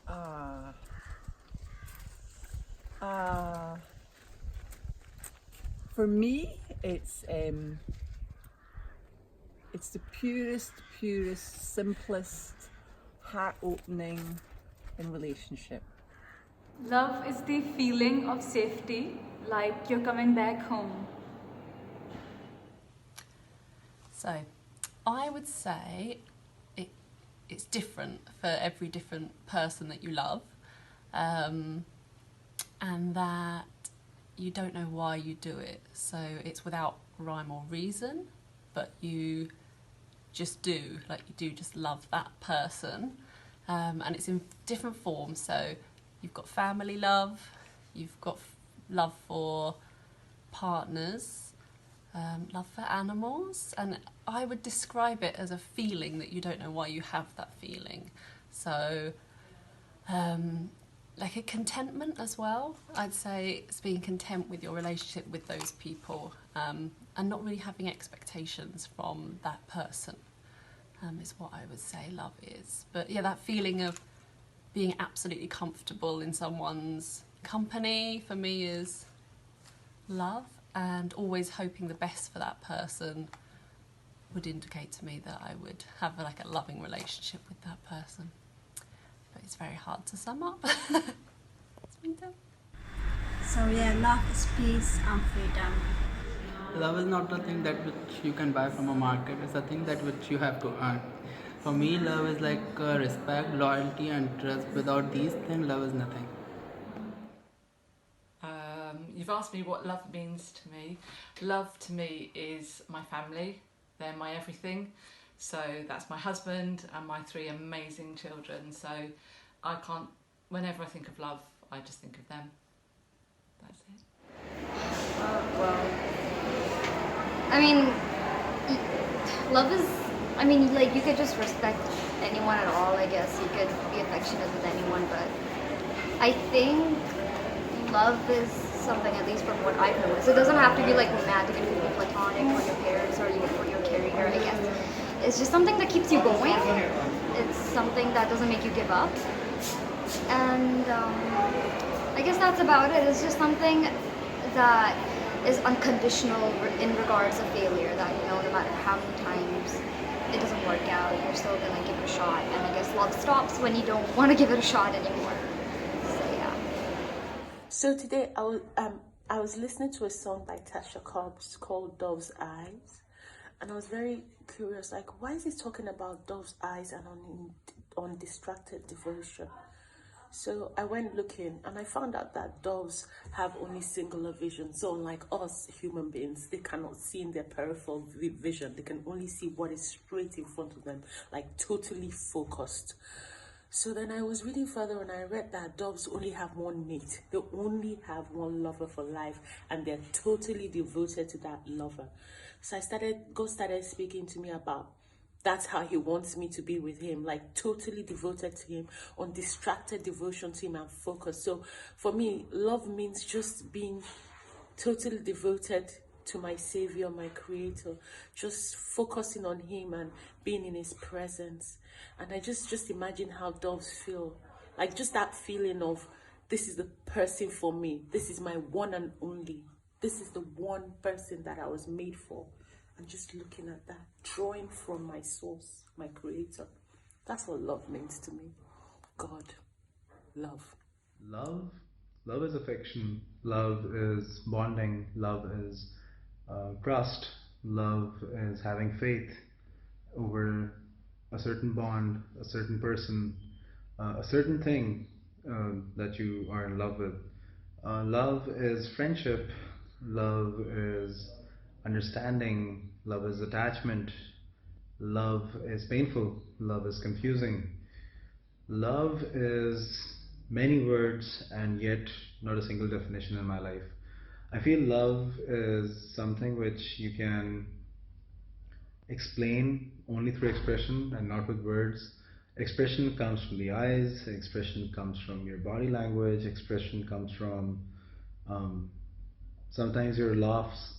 Uh, uh, for me, it's the purest, simplest, heart-opening in relationship. Love is the feeling of safety, like you're coming back home. So, I would say it's different for every different person that you love, and that you don't know why you do it. So it's without rhyme or reason, but you just do, like you do just love that person, and it's in different forms. So you've got family love, you've got love for partners, love for animals, and I would describe it as a feeling that you don't know why you have that feeling. So like a contentment as well. I'd say it's being content with your relationship with those people, and not really having expectations from that person, is what I would say love is. But yeah, that feeling of being absolutely comfortable in someone's company for me is love, and always hoping the best for that person would indicate to me that I would have like a loving relationship with that person. But it's very hard to sum up. So yeah, love is peace and freedom. Love is not a thing that which you can buy from a market. It's a thing that which you have to earn. For me, love is like respect, loyalty, and trust. Without these things, love is nothing. You've asked me what love means to me. Love to me is my family. They're my everything. So that's my husband and my 3 amazing children. So I can't, whenever I think of love, I just think of them. That's it. Well, I mean, love is, I mean, like, you could just respect anyone at all, I guess. You could be affectionate with anyone, but I think love is something, at least from what I've noticed. It doesn't have to be like romantic, it could be platonic for your parents or even for your career, I guess. It's just something that keeps you going. It's something that doesn't make you give up. And I guess that's about it. It's just something that is unconditional in regards to failure, that, you know, no matter how many times it doesn't work out, you're still gonna give it a shot. And I guess love stops when you don't want to give it a shot anymore. So yeah. So today I was listening to a song by Tasha Cobbs called Dove's Eyes, and I was very curious, like, why is he talking about Dove's eyes and on distracted devotion? So I went looking and I found out that doves have only singular vision. So unlike us human beings, they cannot see in their peripheral vision. They can only see what is straight in front of them, like totally focused. So then I was reading further and I read that doves only have one mate. They only have one lover for life, and they're totally devoted to that lover. So God started speaking to me about that's how he wants me to be with him, like totally devoted to him, undistracted devotion to him and focus. So for me, love means just being totally devoted to my Savior, my Creator, just focusing on him and being in his presence. And I just imagine how doves feel, like just that feeling of, this is the person for me, this is my one and only, this is the one person that I was made for. And just looking at that, drawing from my source, my Creator. That's what love means to me. God, love. Love is affection. Love is bonding. Love is trust. Love is having faith over a certain bond, a certain person, a certain thing that you are in love with. Love is friendship. Love is understanding. Love is attachment. Love is painful. Love is confusing. Love is many words and yet not a single definition in my life. I feel love is something which you can explain only through expression and not with words. Expression comes from the eyes, expression comes from your body language, expression comes from sometimes your laughs,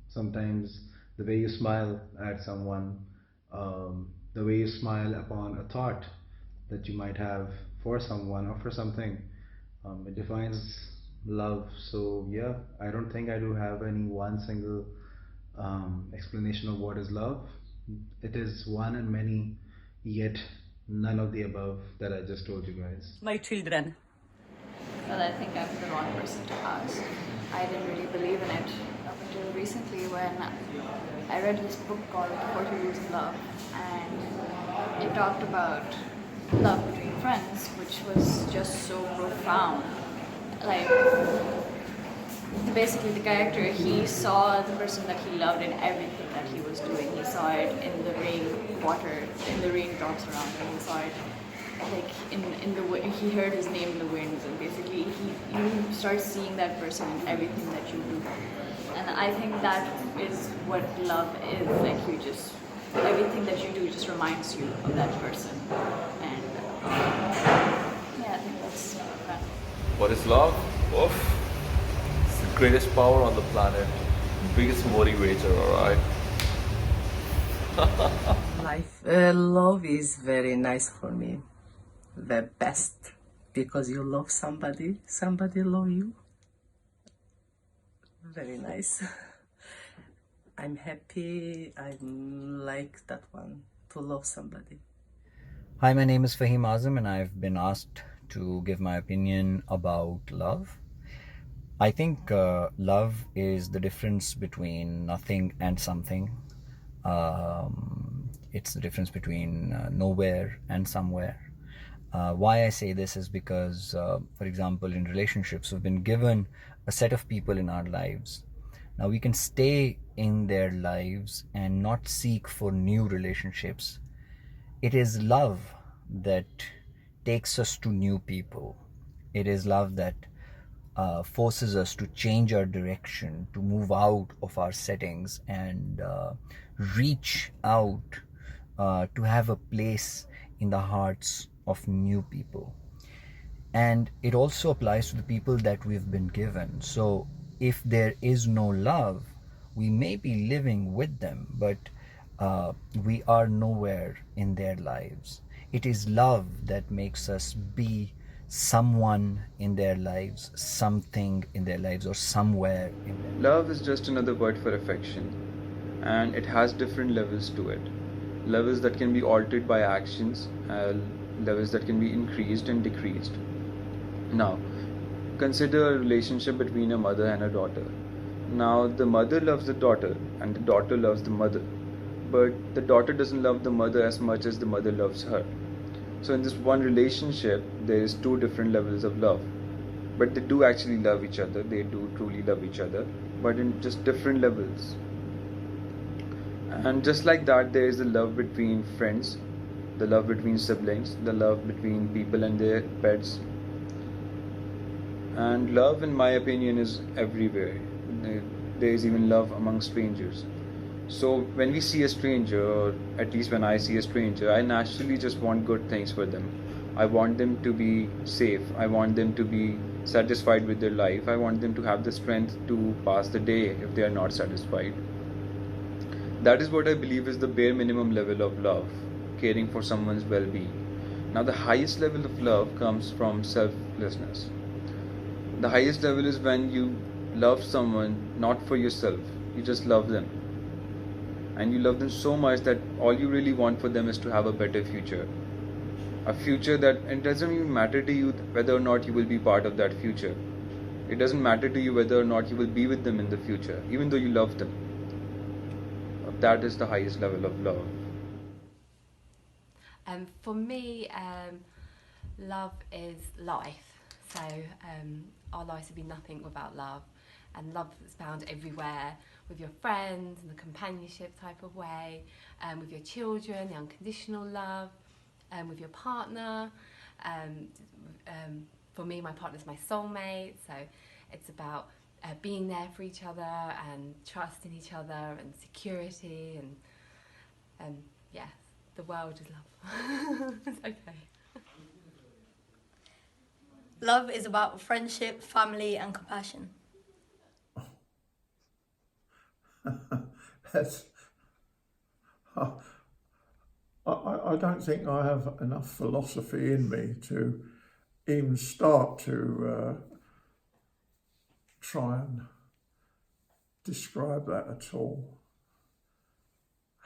sometimes the way you smile at someone, the way you smile upon a thought. that you might have for someone or for something. It defines love. So yeah, I don't think I do have any one single explanation of what is love. It is one and many, yet none of the above that I just told you guys. My children. Well, I think I'm the wrong person to ask. I didn't really believe in it up until recently when I read this book called 40 Rules of Love, and it talked about love between friends, which was just so profound. Like, basically the character, he saw the person that he loved in everything that he was doing. He saw it in the rainwater, in the raindrops around him. He saw it like in the wind. He heard his name in the winds, and basically you start seeing that person in everything that you do. And I think that is what love is. Like, you just, everything that you do just reminds you of that person. And yeah, I think that's that. What is love? Oof. It's the greatest power on the planet. Biggest motivator, alright? Love is very nice for me. The best. Because you love somebody, somebody love you. Very nice. I'm happy. I like that one, to love somebody. Hi, my name is Fahim Azam and I've been asked to give my opinion about love. I think love is the difference between nothing and something. It's the difference between nowhere and somewhere. Why I say this is because, for example, in relationships, we've been given a set of people in our lives. Now we can stay in their lives and not seek for new relationships. It is love that takes us to new people. It is love that forces us to change our direction, to move out of our settings and reach out to have a place in the hearts of new people. And it also applies to the people that we've been given. So if there is no love, we may be living with them, but we are nowhere in their lives. It is love that makes us be someone in their lives, something in their lives, or somewhere in their lives. Love is just another word for affection, and it has different levels to it. Levels that can be altered by actions, levels that can be increased and decreased. Now, consider a relationship between a mother and a daughter. Now, the mother loves the daughter and the daughter loves the mother, but the daughter doesn't love the mother as much as the mother loves her. So in this one relationship, there is two different levels of love, but they do actually love each other. They do truly love each other, but in just different levels. And just like that, there is the love between friends, the love between siblings, the love between people and their pets. And love, in my opinion, is everywhere. There is even love among strangers. So when we see a stranger, or at least when I see a stranger, I naturally just want good things for them. I want them to be safe. I want them to be satisfied with their life. I want them to have the strength to pass the day if they are not satisfied. That is what I believe is the bare minimum level of love, caring for someone's well-being. Now, the highest level of love comes from selflessness. The highest level is when you love someone not for yourself, you just love them. And you love them so much that all you really want for them is to have a better future. A future that it doesn't even matter to you whether or not you will be part of that future. It doesn't matter to you whether or not you will be with them in the future, even though you love them. That is the highest level of love. For me, love is life. So our lives would be nothing without love. And love is found everywhere, with your friends, in the companionship type of way, with your children, the unconditional love, with your partner. For me, my partner's my soulmate, so it's about being there for each other and trust in each other and security and yeah, the world is love. It's okay. Love is about friendship, family and compassion. That's I don't think I have enough philosophy in me to even start to try and describe that at all.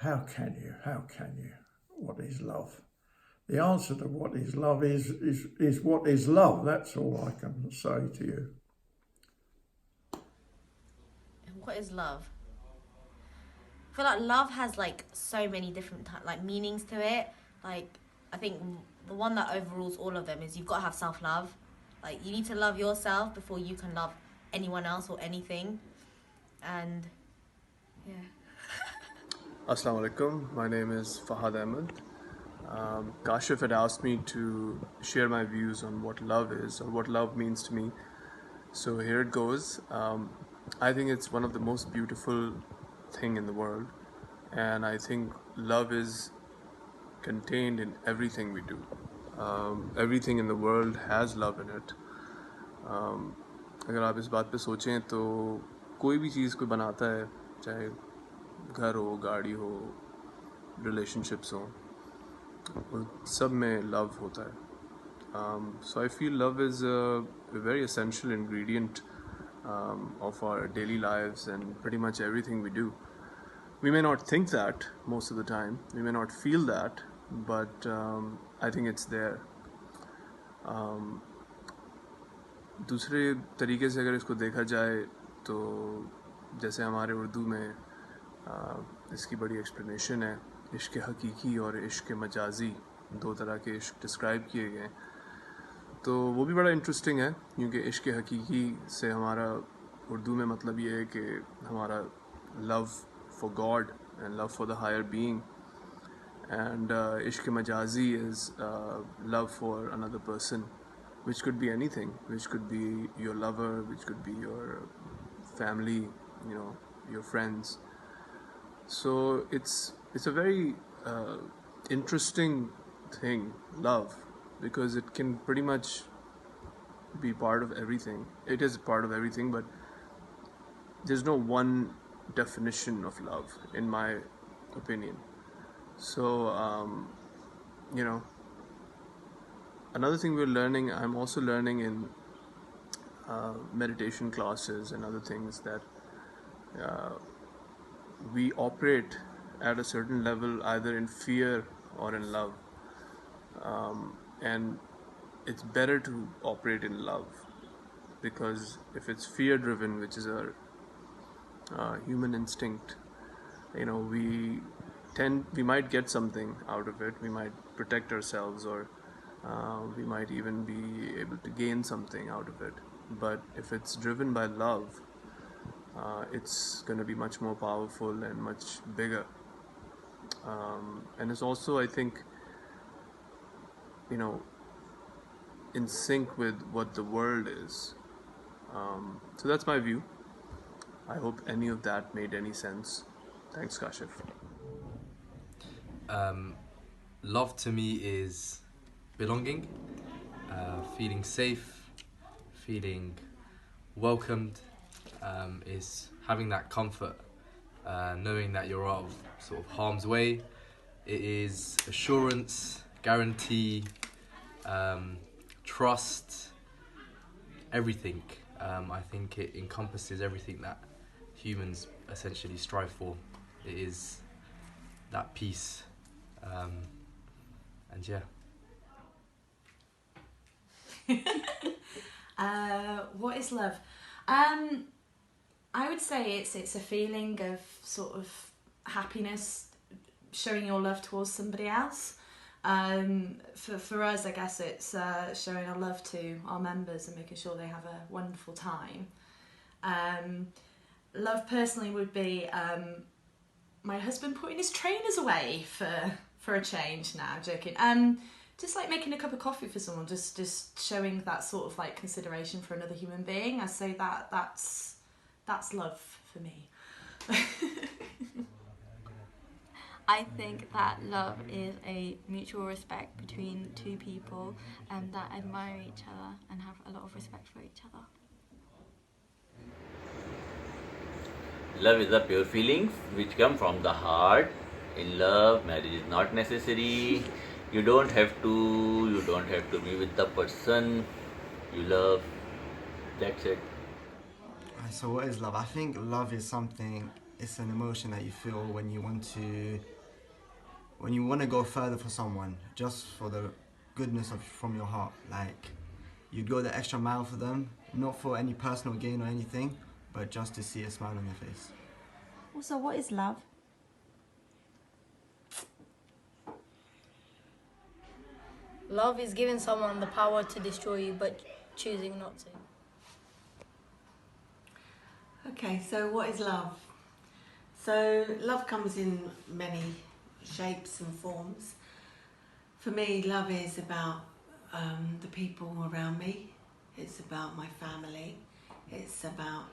How can you? How can you? What is love? The answer to what is love is what is love. That's all I can say to you. What is love? I feel like love has like so many different like meanings to it. Like I think the one that overrules all of them is you've got to have self-love. Like you need to love yourself before you can love anyone else or anything. And yeah. Assalamu alaikum. My name is Fahad Ahmed. Kashif had asked me to share my views on what love is or what love means to me. So here it goes. I think it's one of the most beautiful thing in the world, and I think love is contained in everything we do. Everything in the world has love in it. अगर आप इस बात पे सोचें तो कोई भी चीज़ कोई बनाता है, चाहे घर हो, गाड़ी हो, relationships हो, सब में love होता है. So I feel love is a very essential ingredient of our daily lives and pretty much everything we do. We may not think that most of the time, we may not feel that, but I think it's there. दूसरे तरीके से अगर इसको देखा जाए तो जैसे हमारे उर्दू में इसकी बड़ी एक्सप्लेनेशन है, इश्क हकीकी और इश्क मजाजी, दो तरह के इश्क डिस्क्राइब किए गए हैं. तो वो भी बड़ा इंटरेस्टिंग है क्योंकि इश्क हकीकी से हमारा उर्दू में मतलब ये है कि हमारा love for God and love for the higher being, and इश्क मजाजी is love for another person, which could be anything, which could be your lover, which could be your family, you know, your friends. So it's a very interesting thing, love, because it can pretty much be part of everything. It is part of everything, but there's no one definition of love, in my opinion. So, you know, another thing we're learning, I'm also learning in meditation classes and other things, that we operate at a certain level either in fear or in love. And it's better to operate in love, because if it's fear driven, which is our human instinct, you know, we might get something out of it, we might protect ourselves, or we might even be able to gain something out of it. But if it's driven by love, it's going to be much more powerful and much bigger. And it's also, I think, you know, in sync with what the world is. So that's my view. I hope any of that made any sense. Thanks, Kashif. Love to me is belonging, feeling safe, feeling welcomed, is having that comfort, knowing that you're out of sort of harm's way. It is assurance, guarantee, trust, everything. I think it encompasses everything that humans essentially strive for. It is that peace, and yeah. What is love? I would say it's a feeling of sort of happiness, showing your love towards somebody else. For us, I guess it's showing our love to our members and making sure they have a wonderful time. Love personally would be my husband putting his trainers away for a change. Now, I'm joking. Just like making a cup of coffee for someone, just showing that sort of like consideration for another human being. I say that's love for me. I think that love is a mutual respect between two people that admire each other and have a lot of respect for each other. Love is a pure feeling which come from the heart in love, marriage is not necessary. You don't have to be with the person you love. That's it. So what is love? I think love is something, it's an emotion that you feel when you want to go further for someone, just for the goodness from your heart. Like, you'd go the extra mile for them, not for any personal gain or anything, but just to see a smile on their face. Also, what is love? Love is giving someone the power to destroy you, but choosing not to. Okay, so what is love? So love comes in many shapes and forms. For me, love is about the people around me. It's about my family. It's about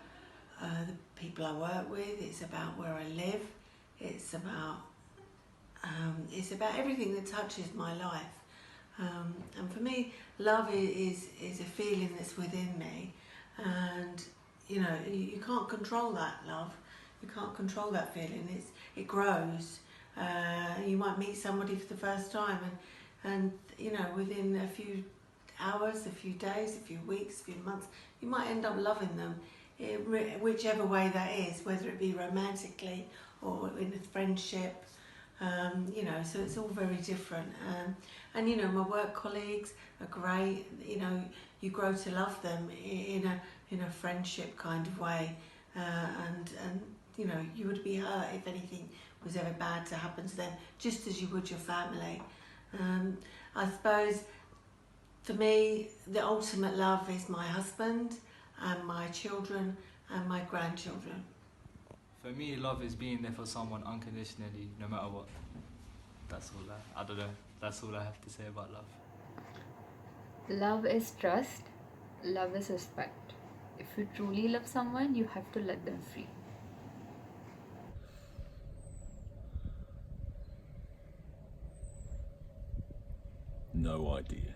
the people I work with. It's about where I live. It's about everything that touches my life. And for me, love is a feeling that's within me, and you can't control that love. You can't control that feeling. It grows. You might meet somebody for the first time, and within a few hours, a few days, a few weeks, a few months, you might end up loving them, whichever way that is, whether it be romantically or in a friendship. So it's all very different. And my work colleagues are great. You grow to love them in a friendship kind of way, and you would be hurt if anything was ever bad to happen to them, just as you would your family. I suppose for me, the ultimate love is my husband and my children and my grandchildren. For me, love is being there for someone unconditionally, no matter what. That's all I don't know. That's all I have to say about love. Love is trust. Love is respect. If you truly love someone, you have to let them free. No idea.